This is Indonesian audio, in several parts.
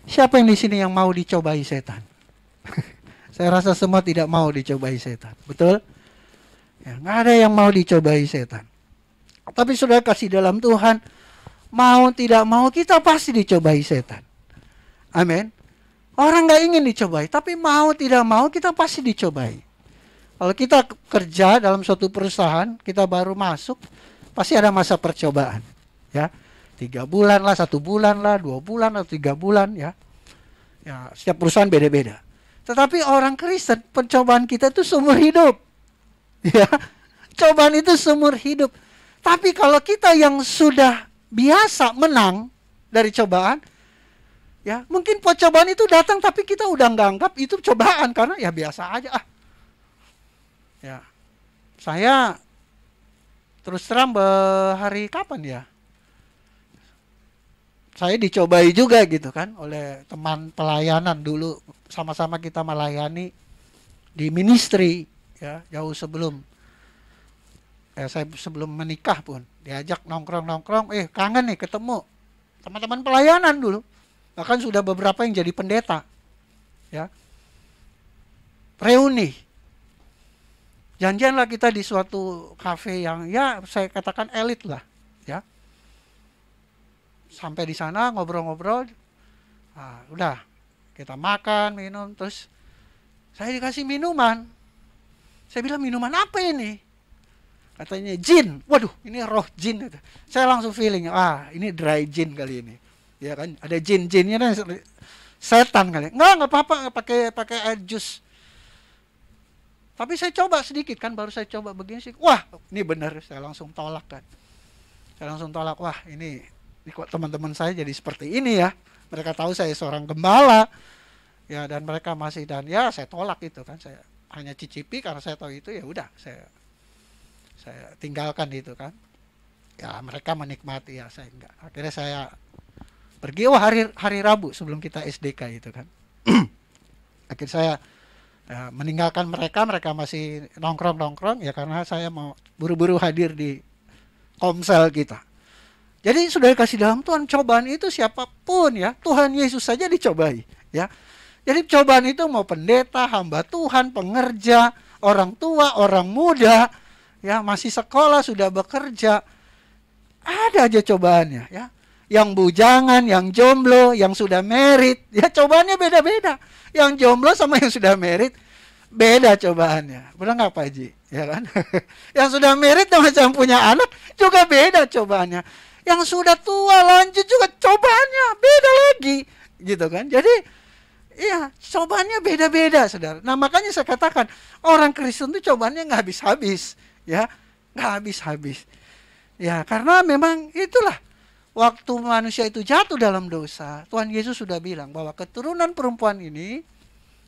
Siapa yang di sini yang mau dicobai setan? Saya rasa semua tidak mau dicobai setan. Betul? Ya, nggak ada yang mau dicobai setan. Tapi saudara kasih dalam Tuhan, mau tidak mau kita pasti dicobai setan. Amin. Orang nggak ingin dicobai, tapi mau tidak mau kita pasti dicobai. Kalau kita kerja dalam suatu perusahaan, kita baru masuk, pasti ada masa percobaan. Ya, 3 bulan lah, 1 bulan lah, 2 bulan atau 3 bulan ya. Ya, setiap perusahaan beda-beda. Tetapi orang Kristen, pencobaan kita itu seumur hidup. Ya, cobaan itu seumur hidup. Tapi kalau kita yang sudah biasa menang dari cobaan, ya mungkin percobaan itu datang tapi kita udah nggak anggap itu cobaan karena ya biasa aja ah. Ya, saya terus terang hari kapan ya? Saya dicobai juga gitu kan oleh teman pelayanan dulu, sama-sama kita melayani di ministry ya, jauh sebelum saya sebelum menikah pun diajak nongkrong-nongkrong, kangen nih ketemu teman-teman pelayanan dulu. Bahkan sudah beberapa yang jadi pendeta. Ya. Reuni. Janjianlah kita di suatu kafe yang ya saya katakan elit lah, ya. Sampai di sana ngobrol-ngobrol. Nah, udah kita makan, minum, terus saya dikasih minuman. Saya bilang, minuman apa ini? Katanya jin. Waduh, ini roh jin. Saya langsung feeling, ini dry jin kali ini. Ya kan, ada jin-jinnya, setan kali. Enggak apa-apa, pakai air jus. Tapi saya coba sedikit kan, baru saya coba begini sih. Wah, ini benar, saya langsung tolak kan. Saya langsung tolak, wah ini kok teman-teman saya jadi seperti ini ya. Mereka tahu saya seorang gembala. Ya, dan mereka masih, dan ya saya tolak itu kan. Saya hanya cicipi karena saya tahu itu, ya udah saya tinggalkan itu kan. Ya mereka menikmati, ya saya enggak. Akhirnya saya pergi, hari Rabu sebelum kita SDK itu kan. Akhirnya saya meninggalkan mereka masih nongkrong ya karena saya mau buru-buru hadir di komsel kita. Jadi sudah kasih dalam Tuhan, cobaan itu siapapun ya, Tuhan Yesus saja dicobai ya. Jadi cobaan itu mau pendeta, hamba Tuhan, pengerja, orang tua, orang muda, ya masih sekolah, sudah bekerja, ada aja cobaannya ya. Yang bujangan, yang jomblo, yang sudah married, ya cobaannya beda-beda. Yang jomblo sama yang sudah married beda cobaannya. Benar nggak Pak Haji? Ya kan? Yang sudah married sama yang punya anak juga beda cobaannya. Yang sudah tua lanjut juga cobaannya beda lagi, gitu kan? Jadi iya, cobaannya beda-beda, saudara. Nah makanya saya katakan orang Kristen itu cobaannya nggak habis-habis, ya, nggak habis-habis. Ya karena memang itulah. Waktu manusia itu jatuh dalam dosa, Tuhan Yesus sudah bilang bahwa keturunan perempuan ini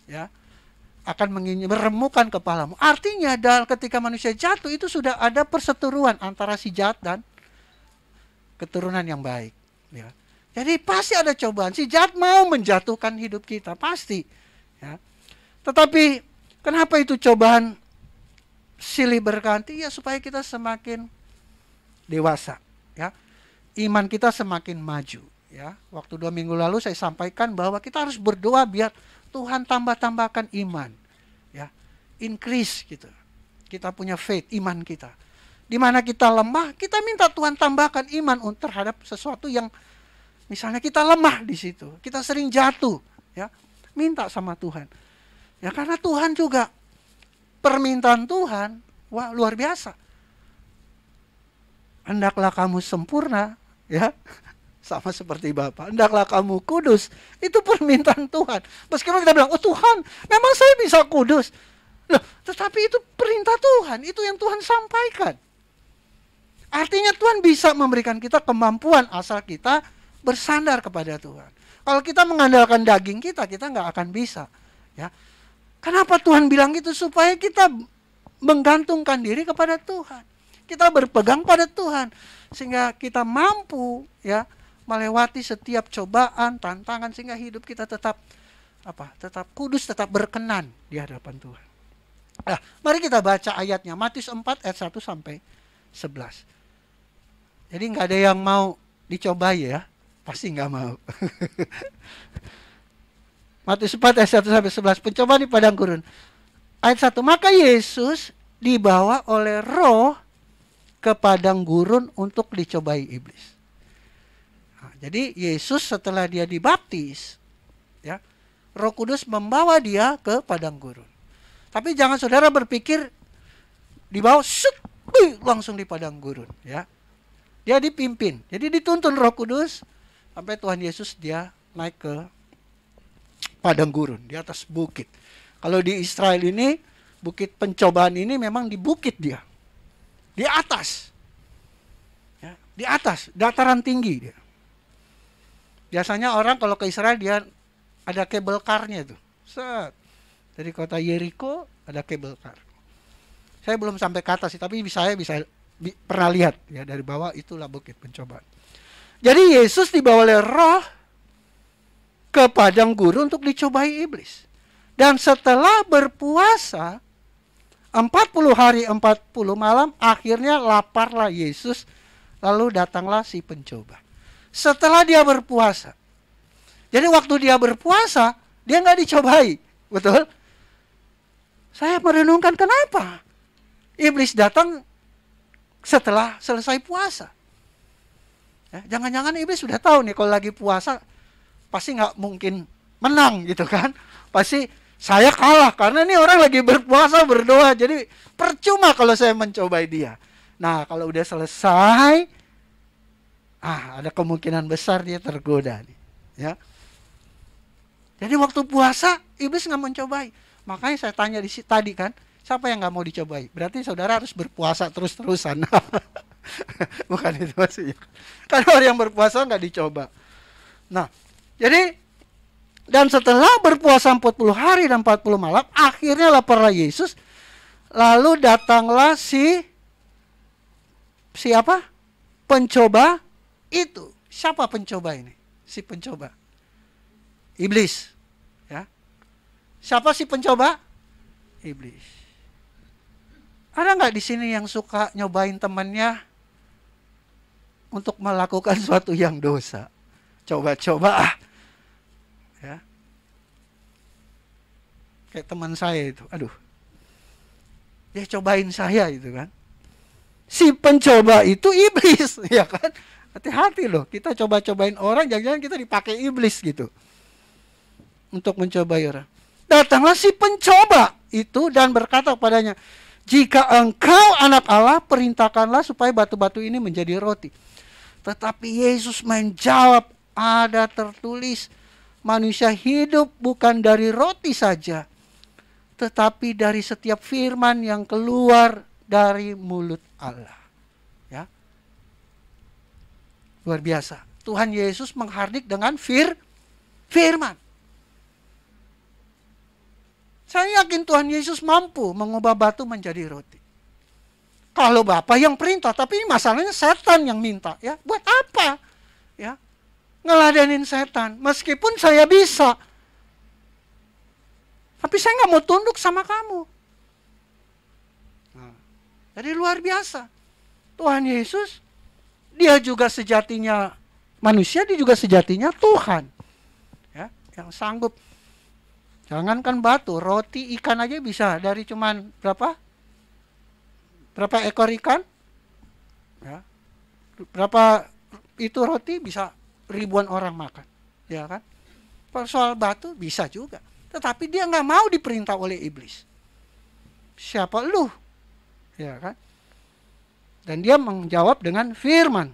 ya akan meremukkan kepalamu. Artinya ketika manusia jatuh itu sudah ada perseteruan antara si jahat dan keturunan yang baik. Ya. Jadi pasti ada cobaan. Si jahat mau menjatuhkan hidup kita, pasti. Ya. Tetapi kenapa itu cobaan silih berganti? Ya supaya kita semakin dewasa. Ya. Iman kita semakin maju. Ya, waktu 2 minggu lalu saya sampaikan bahwa kita harus berdoa biar Tuhan tambah-tambahkan iman. Ya, increase gitu. Kita punya faith, iman kita. Di mana kita lemah, kita minta Tuhan tambahkan iman terhadap sesuatu yang misalnya kita lemah di situ. Kita sering jatuh, ya. Minta sama Tuhan. Ya karena Tuhan juga permintaan Tuhan, wah luar biasa. Hendaklah kamu sempurna, ya, sama seperti Bapa. Hendaklah kamu kudus. Itu permintaan Tuhan. Meskipun kita bilang, oh Tuhan, memang saya bisa kudus. Loh, tetapi itu perintah Tuhan. Itu yang Tuhan sampaikan. Artinya Tuhan bisa memberikan kita kemampuan asal kita bersandar kepada Tuhan. Kalau kita mengandalkan daging kita nggak akan bisa. Ya. Kenapa Tuhan bilang itu? Supaya kita menggantungkan diri kepada Tuhan. Kita berpegang pada Tuhan sehingga kita mampu ya melewati setiap cobaan, tantangan sehingga hidup kita tetap kudus, tetap berkenan di hadapan Tuhan. Nah, mari kita baca ayatnya Matius 4 ayat 1 sampai 11. Jadi nggak ada yang mau dicobai ya, pasti nggak mau. Matius 4 ayat 1 sampai 11, pencobaan di padang gurun. Ayat 1, maka Yesus dibawa oleh Roh ke padang gurun untuk dicobai iblis. Nah, jadi Yesus setelah dia dibaptis, ya, Roh Kudus membawa dia ke padang gurun. Tapi jangan saudara berpikir dibawa langsung di padang gurun, ya. Dia dipimpin. Jadi dituntun Roh Kudus sampai Tuhan Yesus dia naik ke padang gurun di atas bukit. Kalau di Israel ini bukit pencobaan ini memang di bukit dia. Di atas. Ya, di atas, dataran tinggi dia. Biasanya orang kalau ke Israel dia ada kabel car-nya tuh. Set. Dari kota Yeriko ada kabel car. Saya belum sampai ke atas sih, tapi saya bisa pernah lihat ya dari bawah, itulah bukit pencobaan. Jadi Yesus dibawa oleh Roh ke padang gurun untuk dicobai iblis. Dan setelah berpuasa 40 hari 40 malam, akhirnya laparlah Yesus, lalu datanglah si pencoba. Setelah dia berpuasa. Jadi waktu dia berpuasa, dia nggak dicobai. Betul? Saya merenungkan kenapa iblis datang setelah selesai puasa. Ya, jangan-jangan iblis sudah tahu nih kalau lagi puasa pasti nggak mungkin menang gitu kan. Pasti saya kalah karena ini orang lagi berpuasa berdoa, jadi percuma kalau saya mencobai dia. Nah kalau udah selesai, ada kemungkinan besar dia tergoda nih, ya. Jadi waktu puasa iblis nggak mencobai. Makanya saya tanya tadi kan, siapa yang nggak mau dicobai? Berarti saudara harus berpuasa terus-terusan. Bukan itu maksudnya. Kan orang yang berpuasa nggak dicoba. Nah, jadi dan setelah berpuasa 40 hari dan 40 malam, akhirnya laparlah Yesus. Lalu datanglah siapa? Pencoba itu. Siapa pencoba ini? Si pencoba. Iblis. Ya. Siapa si pencoba? Iblis. Ada nggak di sini yang suka nyobain temannya untuk melakukan suatu yang dosa? Coba-coba ya. Kayak teman saya itu, aduh. Dia cobain saya itu kan. Si pencoba itu iblis, ya kan? Hati-hati loh, kita coba-cobain orang, jangan-jangan kita dipakai iblis gitu. Untuk mencobai orang. Datanglah si pencoba itu dan berkata kepadanya, jika engkau anak Allah, perintahkanlah supaya batu-batu ini menjadi roti. Tetapi Yesus menjawab, ada tertulis, manusia hidup bukan dari roti saja, tetapi dari setiap firman yang keluar dari mulut Allah. Ya. Luar biasa. Tuhan Yesus menghardik dengan firman. Saya yakin Tuhan Yesus mampu mengubah batu menjadi roti. Kalau Bapa yang perintah, tapi masalahnya setan yang minta, ya. Buat apa? Ya. Ngeladenin setan, meskipun saya bisa. Tapi saya nggak mau tunduk sama kamu. Nah, jadi luar biasa. Tuhan Yesus, dia juga sejatinya manusia, dia juga sejatinya Tuhan. Ya, yang sanggup. Jangankan batu, roti, ikan aja bisa. Dari cuman berapa ekor ikan? Ya. Berapa itu roti bisa ribuan orang makan, ya kan? Soal batu bisa juga, tetapi dia nggak mau diperintah oleh iblis. Siapa lu, ya kan? Dan dia menjawab dengan firman.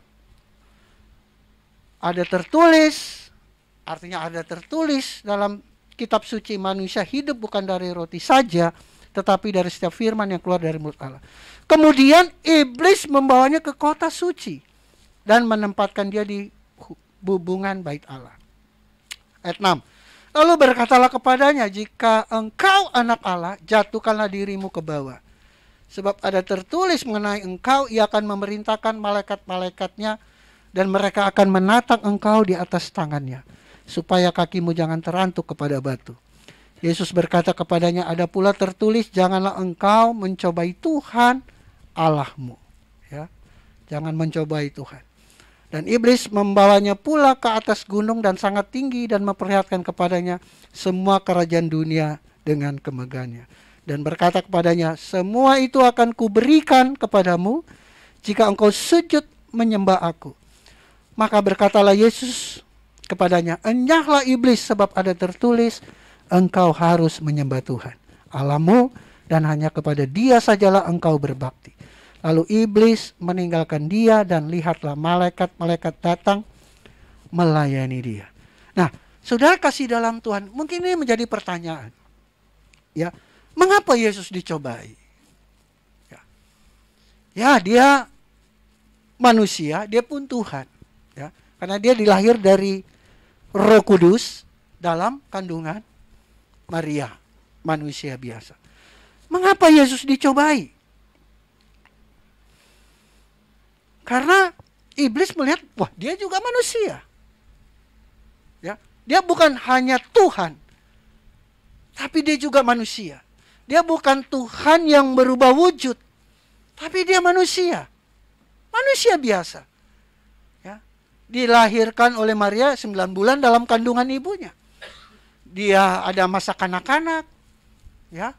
Ada tertulis, artinya ada tertulis dalam kitab suci, manusia hidup bukan dari roti saja, tetapi dari setiap firman yang keluar dari mulut Allah. Kemudian iblis membawanya ke kota suci dan menempatkan dia di hubungan bait Allah. Ayat 6. Lalu berkatalah kepadanya, jika engkau anak Allah, jatuhkanlah dirimu ke bawah. Sebab ada tertulis mengenai engkau, ia akan memerintahkan malaikat-malaikatnya, dan mereka akan menatang engkau di atas tangannya, supaya kakimu jangan terantuk kepada batu. Yesus berkata kepadanya, ada pula tertulis, janganlah engkau mencobai Tuhan Allahmu. Ya, jangan mencobai Tuhan. Dan iblis membawanya pula ke atas gunung dan sangat tinggi dan memperlihatkan kepadanya semua kerajaan dunia dengan kemegahannya. Dan berkata kepadanya, semua itu akan kuberikan kepadamu jika engkau sujud menyembah aku. Maka berkatalah Yesus kepadanya, enyahlah iblis, sebab ada tertulis, engkau harus menyembah Tuhan Allahmu dan hanya kepada Dia sajalah engkau berbakti. Lalu iblis meninggalkan dia dan lihatlah malaikat-malaikat datang melayani dia. Nah, saudara kasih dalam Tuhan, mungkin ini menjadi pertanyaan. Ya, mengapa Yesus dicobai? Ya, dia manusia, dia pun Tuhan. Ya, karena dia dilahir dari Roh Kudus dalam kandungan Maria, manusia biasa. Mengapa Yesus dicobai? Karena iblis melihat, wah, dia juga manusia. Ya, dia bukan hanya Tuhan, tapi dia juga manusia. Dia bukan Tuhan yang berubah wujud, tapi dia manusia. Manusia biasa. Ya, dilahirkan oleh Maria 9 bulan dalam kandungan ibunya. Dia ada masa kanak-kanak, ya.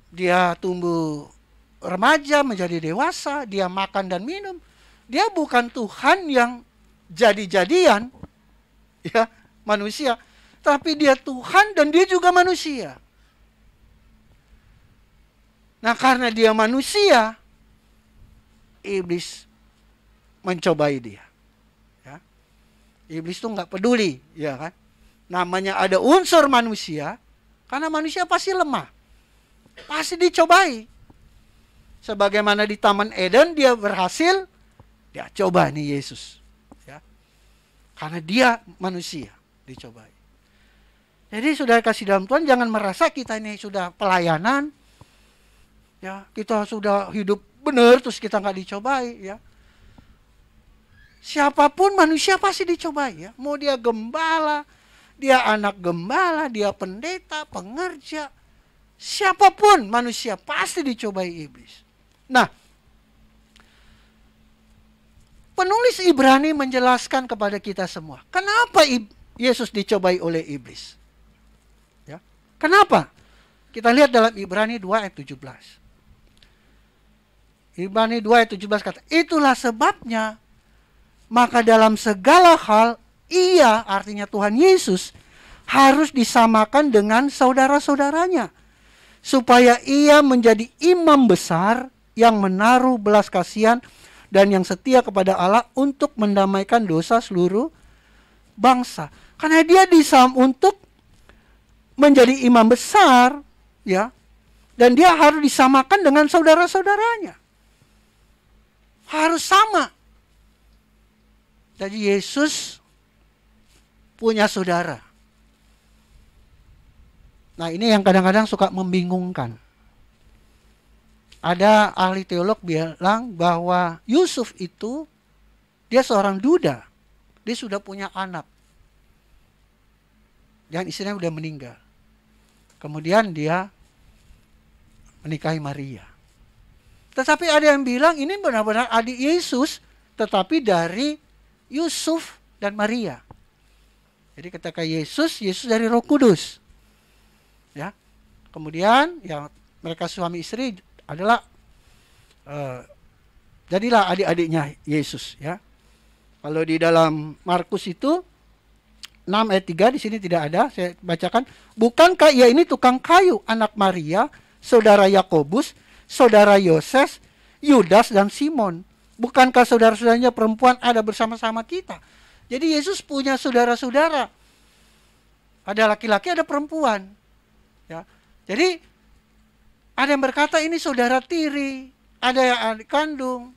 Dia tumbuh remaja menjadi dewasa, dia makan dan minum. Dia bukan Tuhan yang jadi-jadian, ya, manusia, tapi dia Tuhan dan dia juga manusia. Nah, karena dia manusia, iblis mencobai dia. Ya. Iblis tuh nggak peduli, ya kan? Namanya ada unsur manusia, karena manusia pasti lemah, pasti dicobai. Sebagaimana di Taman Eden dia berhasil, dia coba nih Yesus. Ya. Karena dia manusia, dicobai. Jadi saudara kasih dalam Tuhan, jangan merasa kita ini sudah pelayanan, ya, kita sudah hidup benar terus kita nggak dicobai. Ya. Siapapun manusia pasti dicobai. Ya. Mau dia gembala, dia anak gembala, dia pendeta, pengerja, siapapun manusia pasti dicobai iblis. Nah, penulis Ibrani menjelaskan kepada kita semua, kenapa Yesus dicobai oleh iblis. Ya. Kenapa? Kita lihat dalam Ibrani 2 ayat 17. Ibrani 2 ayat 17 kata, itulah sebabnya, maka dalam segala hal, ia, artinya Tuhan Yesus, harus disamakan dengan saudara-saudaranya, supaya ia menjadi imam besar yang menaruh belas kasihan dan yang setia kepada Allah untuk mendamaikan dosa seluruh bangsa. Karena dia untuk menjadi imam besar, ya, dan dia harus disamakan dengan saudara-saudaranya. Harus sama. Jadi Yesus punya saudara. Nah, ini yang kadang-kadang suka membingungkan. Ada ahli teolog bilang bahwa Yusuf itu, dia seorang duda. Dia sudah punya anak. Dan istrinya sudah meninggal. Kemudian dia menikahi Maria. Tetapi ada yang bilang ini benar-benar adik Yesus, tetapi dari Yusuf dan Maria. Jadi ketika Yesus dari Roh Kudus. Ya. Kemudian ya mereka suami istri adalah jadilah adik-adiknya Yesus, ya. Kalau di dalam Markus itu 6 ayat 3 di sini tidak ada, saya bacakan. Bukankah ia ini tukang kayu, anak Maria, saudara Yakobus, saudara Yoses, Yudas dan Simon? Bukankah saudara-saudaranya perempuan ada bersama-sama kita? Jadi Yesus punya saudara-saudara. Ada laki-laki, ada perempuan. Ya. Jadi ada yang berkata ini saudara tiri, ada yang adik kandung.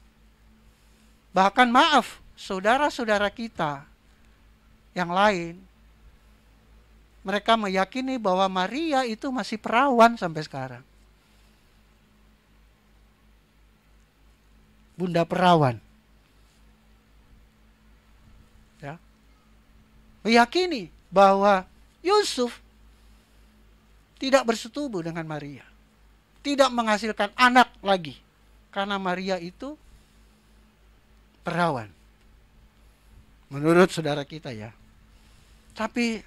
Bahkan maaf, saudara-saudara kita yang lain, mereka meyakini bahwa Maria itu masih perawan sampai sekarang. Bunda perawan. Ya. Meyakini bahwa Yusuf tidak bersetubuh dengan Maria. Tidak menghasilkan anak lagi. Karena Maria itu perawan. Menurut saudara kita ya. Tapi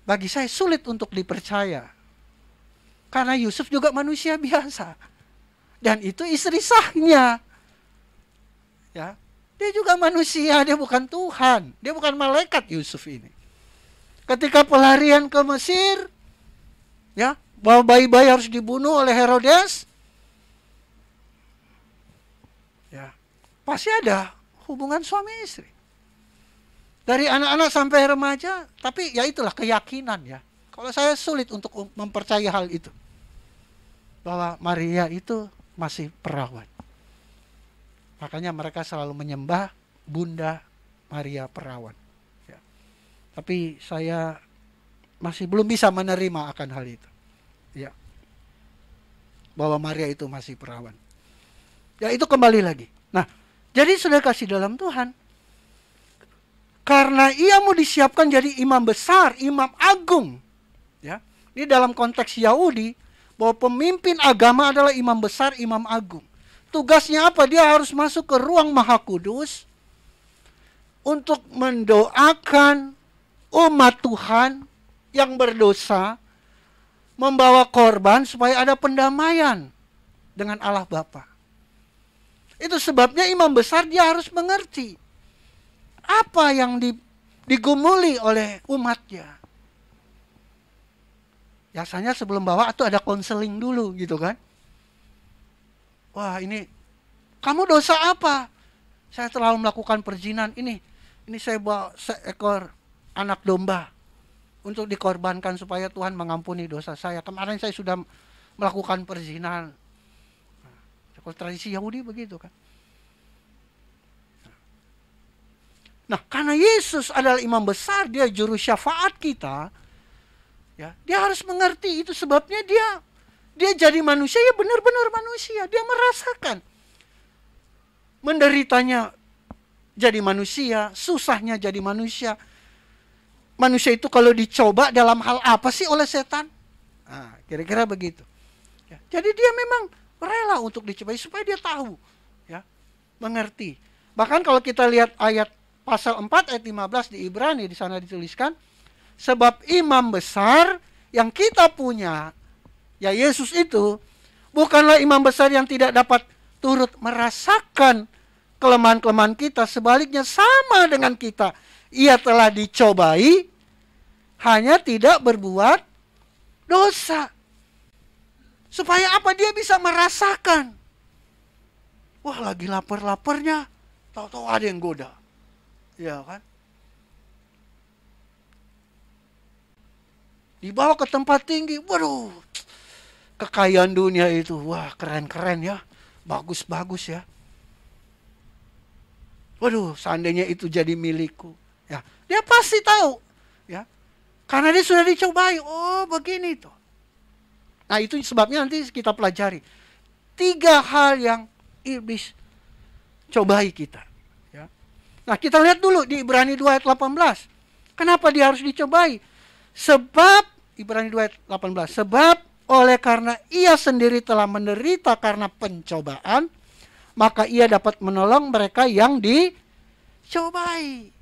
bagi saya sulit untuk dipercaya. Karena Yusuf juga manusia biasa. Dan itu istri sahnya. Ya, dia juga manusia, dia bukan Tuhan. Dia bukan malaikat Yusuf ini. Ketika pelarian ke Mesir, ya, bahwa bayi-bayi harus dibunuh oleh Herodes, ya, pasti ada hubungan suami istri. Dari anak-anak sampai remaja, tapi ya itulah keyakinan ya. Kalau saya sulit untuk mempercayai hal itu. Bahwa Maria itu masih perawan. Makanya mereka selalu menyembah Bunda Maria Perawan. Ya. Tapi saya masih belum bisa menerima akan hal itu. Ya. Bahwa Maria itu masih perawan. Ya itu kembali lagi. Nah, jadi sudah kasih dalam Tuhan. Karena ia mau disiapkan jadi imam besar, imam agung. Ya. Ini dalam konteks Yahudi, bahwa pemimpin agama adalah imam besar, imam agung. Tugasnya apa? Dia harus masuk ke ruang Maha Kudus untuk mendoakan umat Tuhan yang berdosa, membawa korban supaya ada pendamaian dengan Allah Bapa. Itu sebabnya imam besar dia harus mengerti apa yang digumuli oleh umatnya. Biasanya sebelum bawa itu ada konseling dulu gitu kan. Wah ini, kamu dosa apa? Saya terlalu melakukan perzinahan ini saya bawa seekor anak domba untuk dikorbankan supaya Tuhan mengampuni dosa saya. Kemarin saya sudah melakukan perzinahan. Kalau tradisi Yahudi begitu kan. Nah, karena Yesus adalah imam besar, dia juru syafaat kita, ya, dia harus mengerti itu sebabnya dia jadi manusia, ya benar-benar manusia. Dia merasakan menderitanya jadi manusia, susahnya jadi manusia. Manusia itu kalau dicoba dalam hal apa sih oleh setan? Nah, kira-kira begitu. Ya, jadi dia memang rela untuk dicobai supaya dia tahu, ya, mengerti. Bahkan kalau kita lihat ayat pasal 4 ayat 15 di Ibrani, di sana dituliskan, sebab imam besar yang kita punya, ya Yesus itu, bukanlah imam besar yang tidak dapat turut merasakan kelemahan-kelemahan kita. Sebaliknya sama dengan kita. Ia telah dicobai, hanya tidak berbuat dosa. Supaya apa? Dia bisa merasakan. Wah lagi lapar-laparnya, tahu-tahu ada yang goda. Ya kan? Dibawa ke tempat tinggi, waduh, kekayaan dunia itu, wah keren-keren ya, bagus-bagus ya. Waduh, seandainya itu jadi milikku, ya, dia pasti tahu, ya, karena dia sudah dicobai. Oh, begini tuh. Nah, itu sebabnya nanti kita pelajari 3 hal yang iblis cobai kita. Nah, kita lihat dulu di Ibrani 2 ayat 18. Kenapa dia harus dicobai? Sebab, Ibrani 2 ayat 18. Sebab oleh karena ia sendiri telah menderita karena pencobaan, maka ia dapat menolong mereka yang dicobai.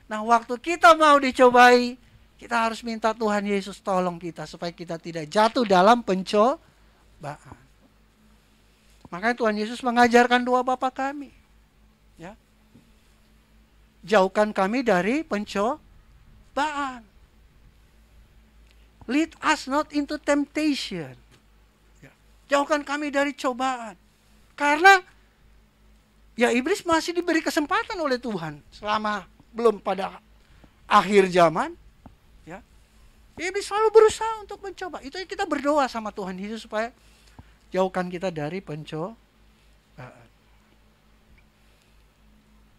Nah, waktu kita mau dicobai, kita harus minta Tuhan Yesus tolong kita supaya kita tidak jatuh dalam pencobaan. Makanya Tuhan Yesus mengajarkan doa Bapa kami. Ya. Jauhkan kami dari pencobaan. Lead us not into temptation. Ya. Jauhkan kami dari cobaan. Karena ya iblis masih diberi kesempatan oleh Tuhan selama belum pada akhir zaman. Ya. Iblis selalu berusaha untuk mencoba. Itu kita berdoa sama Tuhan Yesus supaya jauhkan kita dari pencobaan.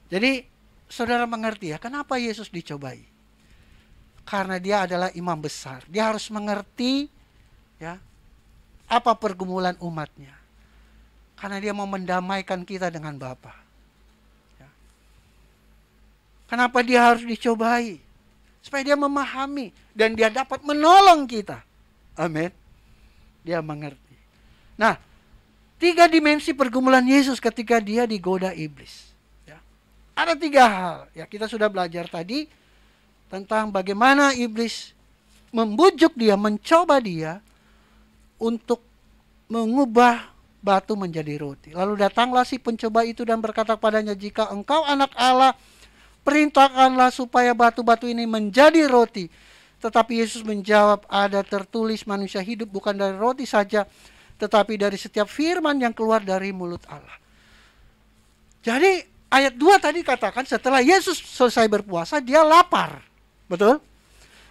Jadi saudara mengerti ya, kenapa Yesus dicobai? Karena dia adalah imam besar. Dia harus mengerti ya apa pergumulan umatnya. Karena dia mau mendamaikan kita dengan Bapa. Ya. Kenapa dia harus dicobai? Supaya dia memahami dan dia dapat menolong kita. Amin. Dia mengerti. Nah, 3 dimensi pergumulan Yesus ketika dia digoda iblis. Ya. Ada 3 hal. Ya, kita sudah belajar tadi tentang bagaimana iblis membujuk dia, mencoba dia untuk mengubah batu menjadi roti. Lalu datanglah si pencoba itu dan berkata kepadanya, jika engkau anak Allah, perintahkanlah supaya batu-batu ini menjadi roti. Tetapi Yesus menjawab, ada tertulis manusia hidup bukan dari roti saja, tetapi dari setiap firman yang keluar dari mulut Allah. Jadi ayat 2 tadi katakan setelah Yesus selesai berpuasa, dia lapar. Betul?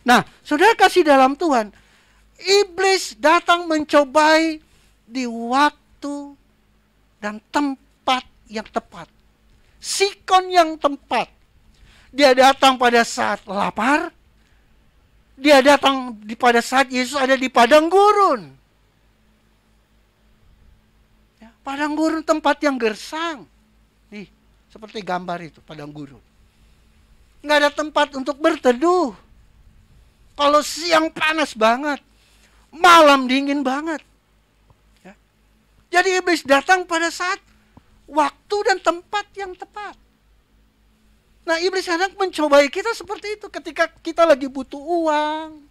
Nah, saudara kasih dalam Tuhan, iblis datang mencobai di waktu dan tempat yang tepat. Sikon yang tepat. Dia datang pada saat lapar. Dia datang pada saat Yesus ada di padang gurun. Ya, padang gurun tempat yang gersang. Nih, seperti gambar itu, padang gurun. Nggak ada tempat untuk berteduh. Kalau siang panas banget, malam dingin banget. Ya. Jadi iblis datang pada saat waktu dan tempat yang tepat. Nah, iblis hendak mencobai kita seperti itu ketika kita lagi butuh uang.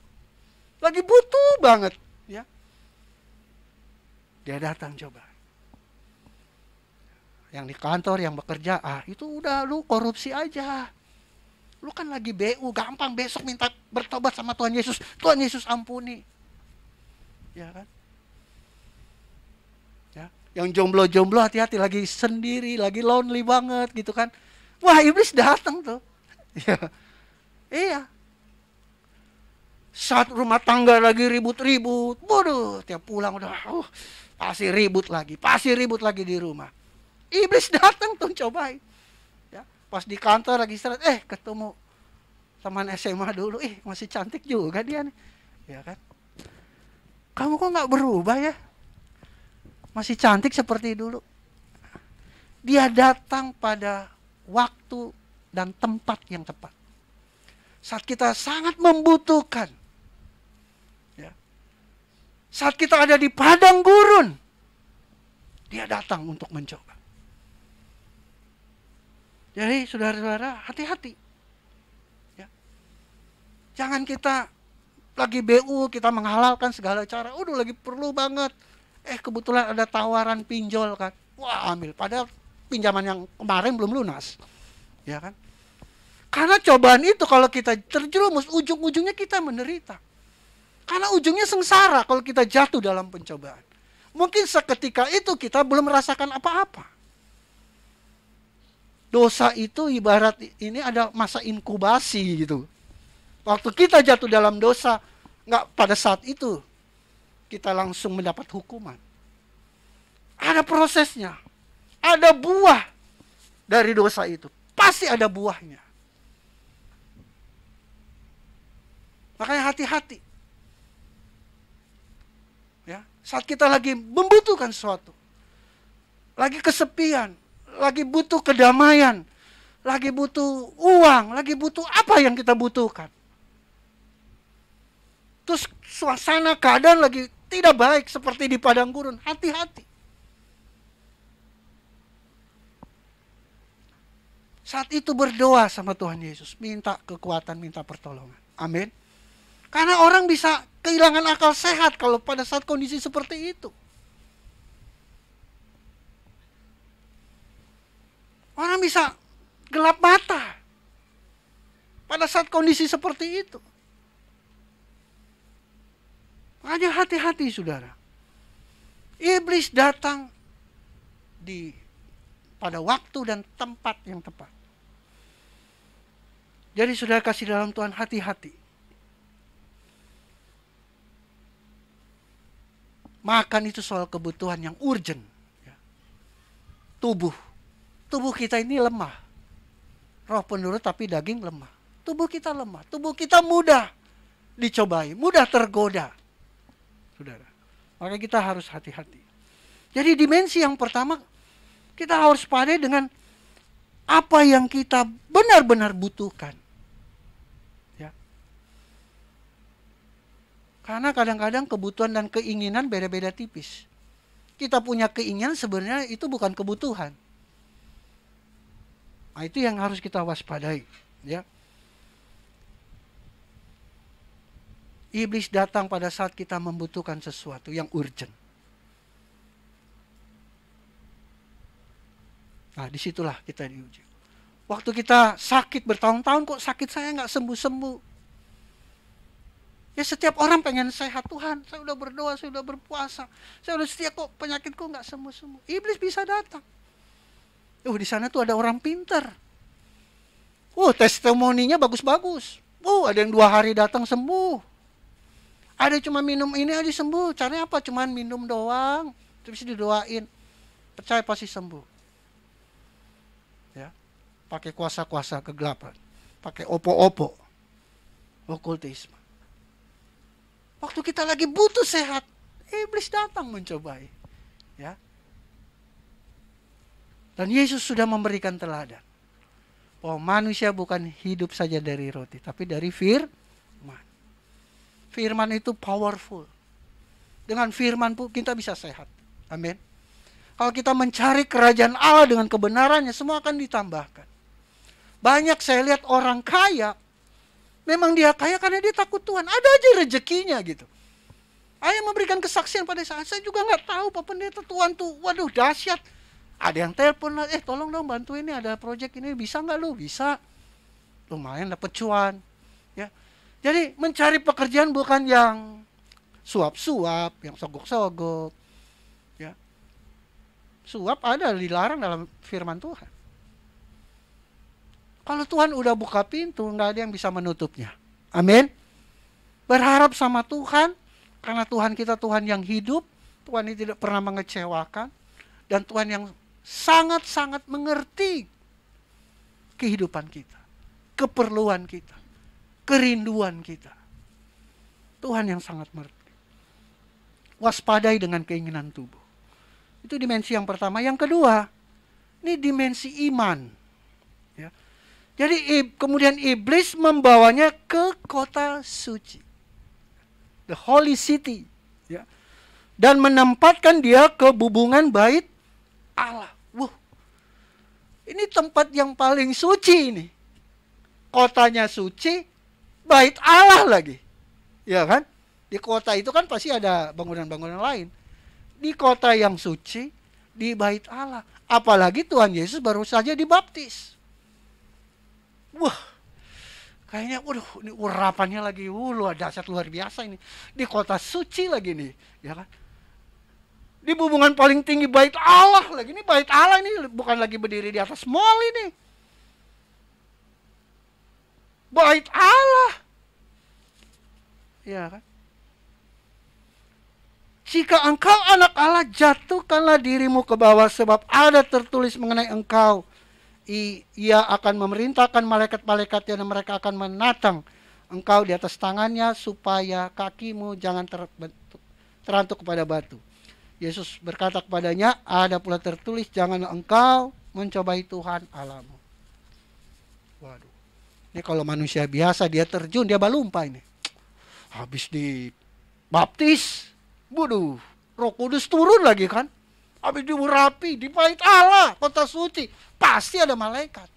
Lagi butuh banget, ya. Dia datang coba. Yang di kantor, yang bekerja, itu udah lu korupsi aja. Lu kan lagi BU, gampang besok minta bertobat sama Tuhan Yesus. Tuhan Yesus ampuni. Ya kan? Ya, yang jomblo-jomblo hati-hati, lagi sendiri, lagi lonely banget gitu kan. Wah, iblis datang tuh. Ya. Iya. Saat rumah tangga lagi ribut-ribut, waduh, tiap pulang udah pasti ribut lagi di rumah. Iblis datang tuh cobain. Ya, pas di kantor lagi istirahat, ketemu teman SMA dulu, masih cantik juga dia nih. Ya kan? Kamu kok nggak berubah ya? Masih cantik seperti dulu. Dia datang pada waktu dan tempat yang tepat. Saat kita sangat membutuhkan. Ya. Saat kita ada di padang gurun, dia datang untuk mencoba. Jadi saudara-saudara, hati-hati. Ya. Jangan kita lagi BU, kita menghalalkan segala cara. Udah lagi perlu banget. Kebetulan ada tawaran pinjol kan. Wah, ambil. Padahal pinjaman yang kemarin belum lunas. Ya kan? Karena cobaan itu kalau kita terjerumus, ujung-ujungnya kita menderita. Karena ujungnya sengsara kalau kita jatuh dalam pencobaan. Mungkin seketika itu kita belum merasakan apa-apa. Dosa itu ibarat ini ada masa inkubasi gitu. Waktu kita jatuh dalam dosa, nggak pada saat itu kita langsung mendapat hukuman. Ada prosesnya. Ada buah dari dosa itu. Pasti ada buahnya. Makanya hati-hati. Ya, saat kita lagi membutuhkan sesuatu. Lagi kesepian, lagi butuh kedamaian, lagi butuh uang, lagi butuh apa yang kita butuhkan. Terus suasana keadaan lagi tidak baik seperti di padang gurun. Hati-hati. Saat itu berdoa sama Tuhan Yesus. Minta kekuatan, minta pertolongan. Amin. Karena orang bisa kehilangan akal sehat kalau pada saat kondisi seperti itu. Orang bisa gelap mata pada saat kondisi seperti itu. Makanya hati-hati saudara. Iblis datang pada waktu dan tempat yang tepat. Jadi saudara kasih dalam Tuhan, hati-hati. Makan itu soal kebutuhan yang urgent. Ya. Tubuh kita ini lemah. Roh penurut tapi daging lemah. Tubuh kita lemah. Tubuh kita mudah dicobai, mudah tergoda. Saudara. Maka kita harus hati-hati. Jadi dimensi yang pertama, kita harus pandai dengan apa yang kita benar-benar butuhkan. Ya. Karena kadang-kadang kebutuhan dan keinginan beda-beda tipis. Kita punya keinginan sebenarnya itu bukan kebutuhan. Nah, itu yang harus kita waspadai, ya. Iblis datang pada saat kita membutuhkan sesuatu yang urgent. Nah, disitulah kita diuji. Waktu kita sakit bertahun-tahun, kok sakit saya nggak sembuh-sembuh. Ya setiap orang pengen sehat. Tuhan, saya udah berdoa, saya udah berpuasa, saya udah setia, kok penyakitku nggak sembuh-sembuh. Iblis bisa datang. Di sana tuh ada orang pintar. Testimoninya bagus-bagus. Ada yang 2 hari datang sembuh. Ada cuma minum ini aja sembuh. Caranya apa? Cuman minum doang. Terus didoain. Percaya pasti sembuh. Ya. Pakai kuasa-kuasa kegelapan. Pakai opo-opo. Okultisme. Waktu kita lagi butuh sehat, iblis datang mencobai. Ya. Dan Yesus sudah memberikan teladan. Bahwa manusia bukan hidup saja dari roti, tapi dari firman. Firman itu powerful. Dengan firman pun kita bisa sehat. Amin. Kalau kita mencari kerajaan Allah dengan kebenarannya, semua akan ditambahkan. Banyak saya lihat orang kaya, memang dia kaya karena dia takut Tuhan. Ada aja rezekinya gitu. Ayah memberikan kesaksian pada saya juga nggak tahu Pak Pendeta, Tuhan tuh, waduh dahsyat. Ada yang telepon lah, tolong dong bantu ini, ada proyek ini, bisa nggak lu? Bisa. Lumayan dapat cuan. Ya. Jadi mencari pekerjaan bukan yang suap-suap, yang sogok-sogok. Ya. Suap ada dilarang dalam firman Tuhan. Kalau Tuhan udah buka pintu, nggak ada yang bisa menutupnya. Amin. Berharap sama Tuhan, karena Tuhan kita Tuhan yang hidup, Tuhan ini tidak pernah mengecewakan, dan Tuhan yang sangat-sangat mengerti kehidupan kita, keperluan kita, kerinduan kita. Tuhan yang sangat mengerti. Waspadai dengan keinginan tubuh. Itu dimensi yang pertama. Yang kedua, ini dimensi iman. Ya. Jadi kemudian iblis membawanya ke kota suci, the holy city, ya. Dan menempatkan dia ke bubungan bait Allah. Ini tempat yang paling suci ini. Kotanya suci, bait Allah lagi. Ya kan? Di kota itu kan pasti ada bangunan-bangunan lain. Di kota yang suci, di bait Allah. Apalagi Tuhan Yesus baru saja dibaptis. Kayaknya ini urapannya lagi luar biasa ini. Di kota suci lagi nih, ya kan? Di hubungan paling tinggi bait Allah lagi. Ini bait Allah ini bukan lagi berdiri di atas mall ini. Bait Allah. Ya kan? Jika engkau anak Allah, jatuhkanlah dirimu ke bawah, sebab ada tertulis mengenai engkau. Ia akan memerintahkan malaikat-malaikatnya dan mereka akan menatang engkau di atas tangannya supaya kakimu jangan terantuk kepada batu. Yesus berkata kepadanya, ada pula tertulis, janganlah engkau mencobai Tuhan Allahmu. Waduh. Ini kalau manusia biasa dia terjun, dia balumpa ini. Habis dibaptis, Roh Kudus turun lagi kan. Habis diurapi, di bait Allah, kota suci, pasti ada malaikat.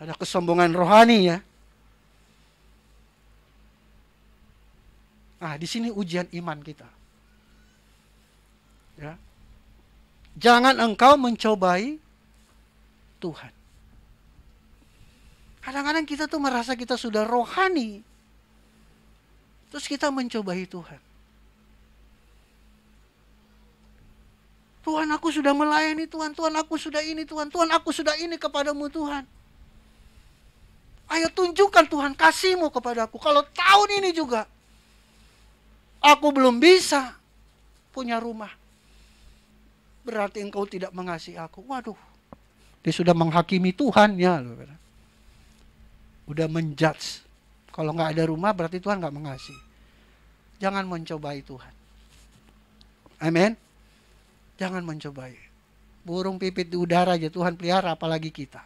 Ada kesombongan rohani ya. Nah, di sini ujian iman kita. Ya. Jangan engkau mencobai Tuhan. Kadang-kadang kita tuh merasa kita sudah rohani, terus kita mencobai Tuhan. Tuhan, aku sudah melayani Tuhan, Tuhan aku sudah ini Tuhan, Tuhan aku sudah ini kepadamu Tuhan. Ayo tunjukkan Tuhan kasih-Mu kepadaku. Kalau tahun ini juga aku belum bisa punya rumah, berarti engkau tidak mengasihi aku. Waduh, dia sudah menghakimi Tuhan ya. Udah menjudge. Kalau nggak ada rumah berarti Tuhan nggak mengasihi. Jangan mencobai Tuhan. Amin. Jangan mencobai. Burung pipit di udara aja Tuhan pelihara, apalagi kita.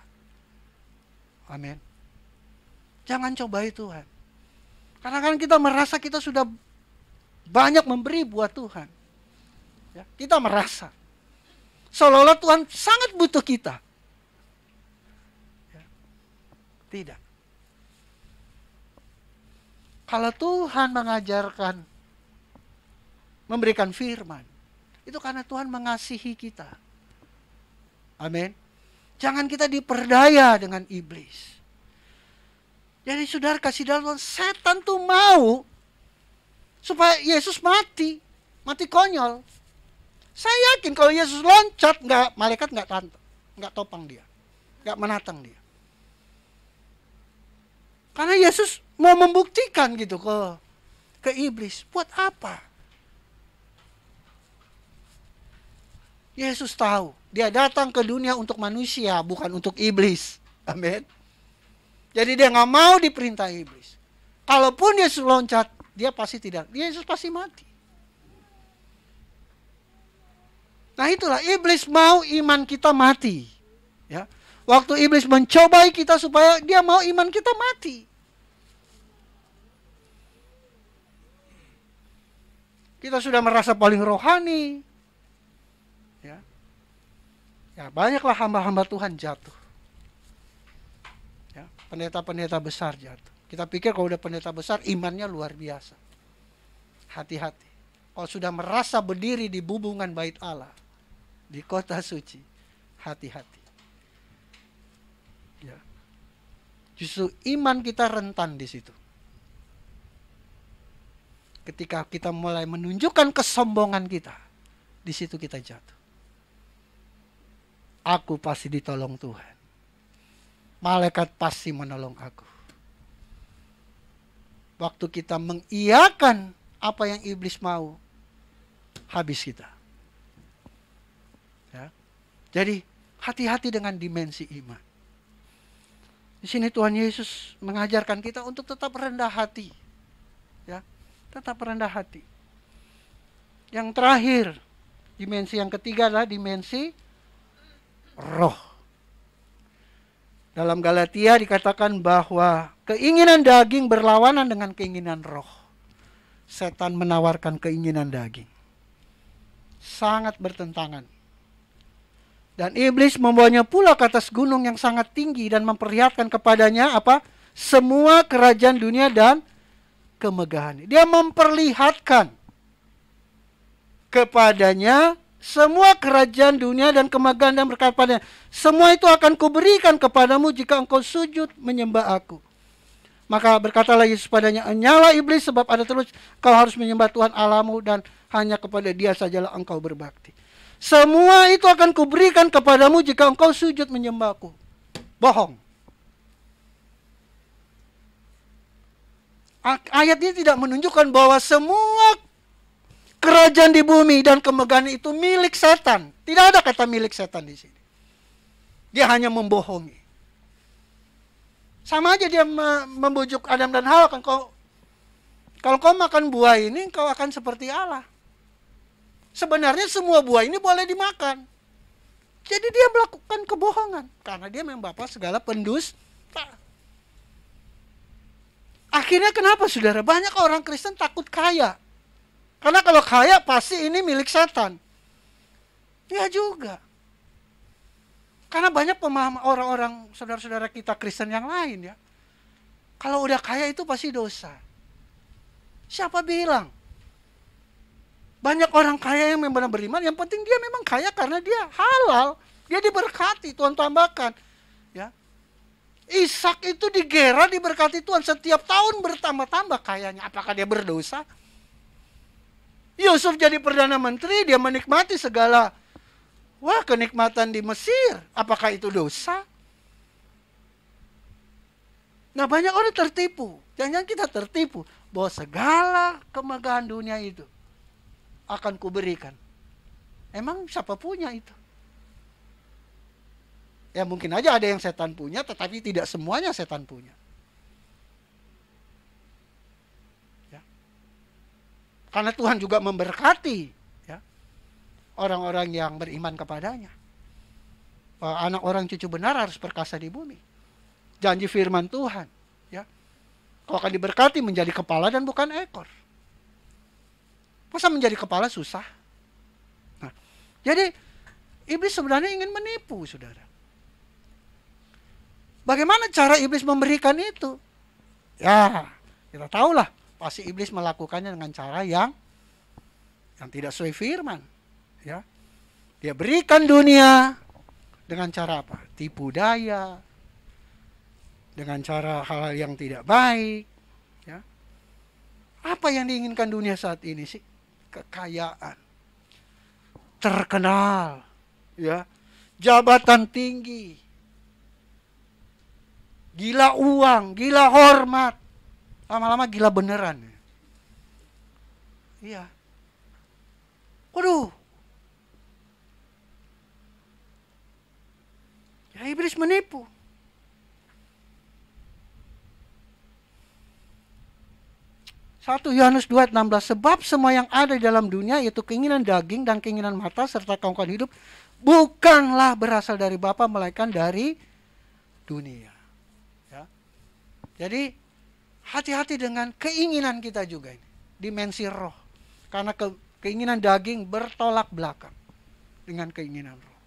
Amin. Jangan cobai Tuhan. Karena kan kita merasa kita sudah banyak memberi buat Tuhan. Ya, kita merasa. Seolah-olah Tuhan sangat butuh kita. Tidak. Kalau Tuhan mengajarkan, memberikan firman, itu karena Tuhan mengasihi kita. Amin. Jangan kita diperdaya dengan iblis. Jadi saudara kasih dalam, setan tuh mau supaya Yesus mati konyol. Saya yakin kalau Yesus loncat, malaikat nggak topang dia, nggak menatang dia. Karena Yesus mau membuktikan gitu ke iblis. Buat apa? Yesus tahu dia datang ke dunia untuk manusia, bukan untuk iblis. Amin. Jadi dia nggak mau diperintah iblis. Kalaupun Yesus loncat, Yesus pasti mati. Nah itulah, iblis mau iman kita mati. Ya. Waktu iblis mencobai kita supaya dia mau iman kita mati. Kita sudah merasa paling rohani. Ya, banyaklah hamba-hamba Tuhan jatuh. Ya, pendeta-pendeta besar jatuh. Kita pikir kalau udah pendeta besar, imannya luar biasa. Hati-hati. Kalau sudah merasa berdiri di bubungan bait Allah, di kota suci, hati-hati. Ya. Justru iman kita rentan di situ. Ketika kita mulai menunjukkan kesombongan kita, di situ kita jatuh. Aku pasti ditolong Tuhan. Malaikat pasti menolong aku. Waktu kita mengiyakan apa yang iblis mau, habis kita. Ya. Jadi hati-hati dengan dimensi iman. Di sini Tuhan Yesus mengajarkan kita untuk tetap rendah hati. Ya, tetap rendah hati. Yang terakhir, dimensi yang ketiga adalah dimensi roh. Dalam Galatia dikatakan bahwa keinginan daging berlawanan dengan keinginan roh. Setan menawarkan keinginan daging. Sangat bertentangan. Dan iblis membawanya pula ke atas gunung yang sangat tinggi dan memperlihatkan kepadanya apa? Semua kerajaan dunia dan kemegahan. Dia memperlihatkan kepadanya semua kerajaan dunia dan kemegahan dan berkata padanya, semua itu akan kuberikan kepadamu jika engkau sujud menyembah aku. Maka berkatalah Yesus padanya, nyala iblis, sebab ada terus kau harus menyembah Tuhan Allahmu dan hanya kepada Dia sajalah engkau berbakti. Semua itu akan kuberikan kepadamu jika engkau sujud menyembahku. Bohong. Ayat ini tidak menunjukkan bahwa semua kerajaan di bumi dan kemegahan itu milik setan. Tidak ada kata milik setan di sini. Dia hanya membohongi. Sama aja dia membujuk Adam dan Hawa kan, kalau kau makan buah ini kau akan seperti Allah. Sebenarnya semua buah ini boleh dimakan. Jadi dia melakukan kebohongan karena dia memang bapa segala pendusta. Akhirnya kenapa saudara? Banyak orang Kristen takut kaya. Karena kalau kaya pasti ini milik setan. Ya juga. Karena banyak pemahaman orang-orang saudara-saudara kita Kristen yang lain ya. Kalau udah kaya itu pasti dosa. Siapa bilang? Banyak orang kaya yang memang beriman, yang penting dia memang kaya karena dia halal. Dia diberkati, Tuhan tambahkan. Ya. Ishak itu digera diberkati Tuhan, setiap tahun bertambah-tambah kayanya. Apakah dia berdosa? Yusuf jadi Perdana Menteri, dia menikmati segala kenikmatan di Mesir. Apakah itu dosa? Nah banyak orang tertipu. Jangan kita tertipu bahwa segala kemegahan dunia itu akan kuberikan. Emang siapa punya itu? Ya mungkin aja ada yang setan punya, tetapi tidak semuanya setan punya. Ya. Karena Tuhan juga memberkati ya, orang-orang yang beriman kepadanya. Anak orang cucu benar harus perkasa di bumi. Janji firman Tuhan. Ya. Kau akan diberkati menjadi kepala dan bukan ekor. Masa menjadi kepala susah? Nah, jadi Iblis sebenarnya ingin menipu, saudara. Bagaimana cara iblis memberikan itu? Ya, kita tahulah. Pasti iblis melakukannya dengan cara yang tidak sesuai firman. Ya, dia berikan dunia dengan cara apa? Tipu daya, dengan cara hal-hal yang tidak baik. Ya. Apa yang diinginkan dunia saat ini sih? Kekayaan, terkenal, ya, jabatan tinggi, gila uang, gila hormat, lama-lama gila beneran. Iya. Waduh. Ya, iblis menipu. Satu Yohanes 2:16, sebab semua yang ada di dalam dunia, yaitu keinginan daging dan keinginan mata serta keangkuhan hidup, bukanlah berasal dari Bapa, melainkan dari dunia. Ya. Jadi hati-hati dengan keinginan kita juga ini, dimensi roh. Karena keinginan daging bertolak belakang dengan keinginan roh.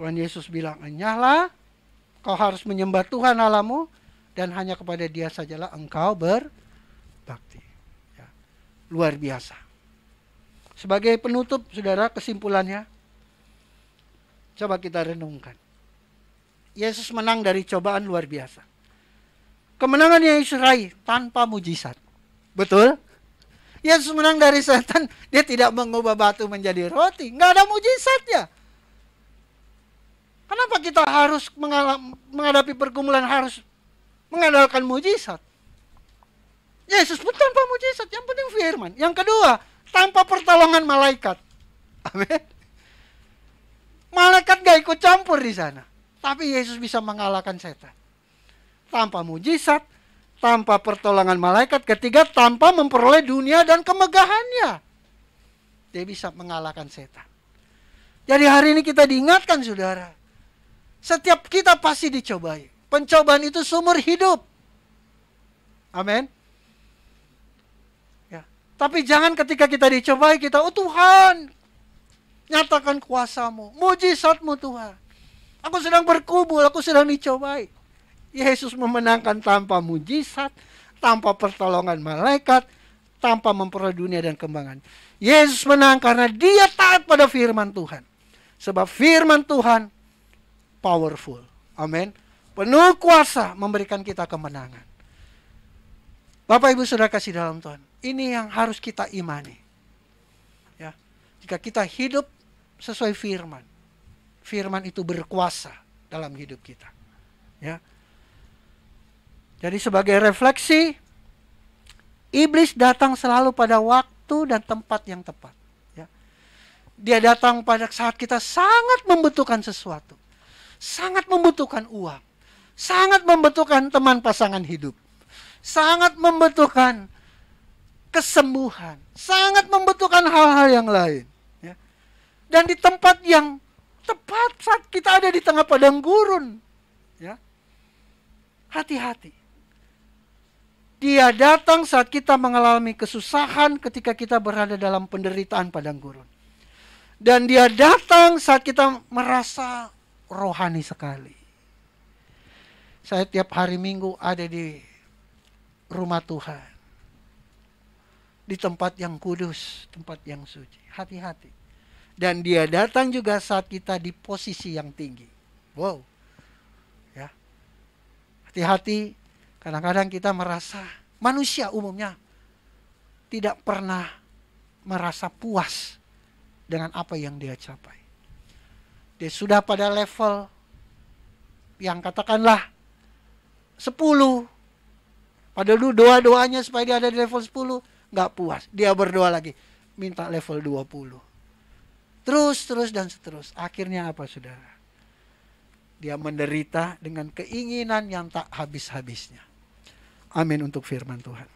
Tuhan Yesus bilang, enyahlah, kau harus menyembah Tuhan Allahmu, dan hanya kepada Dia sajalah engkau berbakti. Ya. Luar biasa. Sebagai penutup, saudara, kesimpulannya, coba kita renungkan. Yesus menang dari cobaan luar biasa. Kemenangan yang Yesus raih tanpa mujizat. Betul? Yesus menang dari setan, Dia tidak mengubah batu menjadi roti. Nggak ada mujizatnya. Kenapa kita harus menghadapi pergumulan harus mengandalkan mujizat? Yesus pun tanpa mujizat, yang penting firman. Yang kedua, tanpa pertolongan malaikat. Amin. Malaikat gak ikut campur di sana, tapi Yesus bisa mengalahkan setan. Tanpa mujizat, tanpa pertolongan malaikat. Ketiga, tanpa memperoleh dunia dan kemegahannya, Dia bisa mengalahkan setan. Jadi hari ini kita diingatkan, saudara, setiap kita pasti dicobai. Pencobaan itu sumber hidup. Amin. Ya. Tapi jangan ketika kita dicobai, kita, oh Tuhan, nyatakan kuasa-Mu, mujizat-Mu Tuhan. Aku sedang bergumul, aku sedang dicobai. Yesus memenangkan tanpa mujizat, tanpa pertolongan malaikat, tanpa memperoleh dunia dan kembangan. Yesus menang karena Dia taat pada firman Tuhan. Sebab firman Tuhan powerful. Amin. Penuh kuasa memberikan kita kemenangan. Bapak Ibu Saudara kasih dalam Tuhan, ini yang harus kita imani. Ya. Jika kita hidup sesuai firman, firman itu berkuasa dalam hidup kita. Ya. Jadi sebagai refleksi, iblis datang selalu pada waktu dan tempat yang tepat. Ya. Dia datang pada saat kita sangat membutuhkan sesuatu. Sangat membutuhkan uang, sangat membutuhkan teman pasangan hidup, sangat membutuhkan kesembuhan, sangat membutuhkan hal-hal yang lain. Ya. Dan di tempat yang tepat saat kita ada di tengah padang gurun. Ya. Hati-hati. Dia datang saat kita mengalami kesusahan ketika kita berada dalam penderitaan padang gurun. Dan Dia datang saat kita merasa rohani sekali. Saya tiap hari Minggu ada di rumah Tuhan. Di tempat yang kudus, tempat yang suci. Hati-hati. Dan Dia datang juga saat kita di posisi yang tinggi. Wow. Ya. Hati-hati, kadang-kadang kita merasa, manusia umumnya tidak pernah merasa puas dengan apa yang dia capai. Dia sudah pada level yang katakanlah 10. Padahal dulu doa-doanya supaya dia ada di level 10, nggak puas. Dia berdoa lagi, minta level 20. Terus dan seterus. Akhirnya apa, saudara? Dia menderita dengan keinginan yang tak habis-habisnya. Amin untuk firman Tuhan.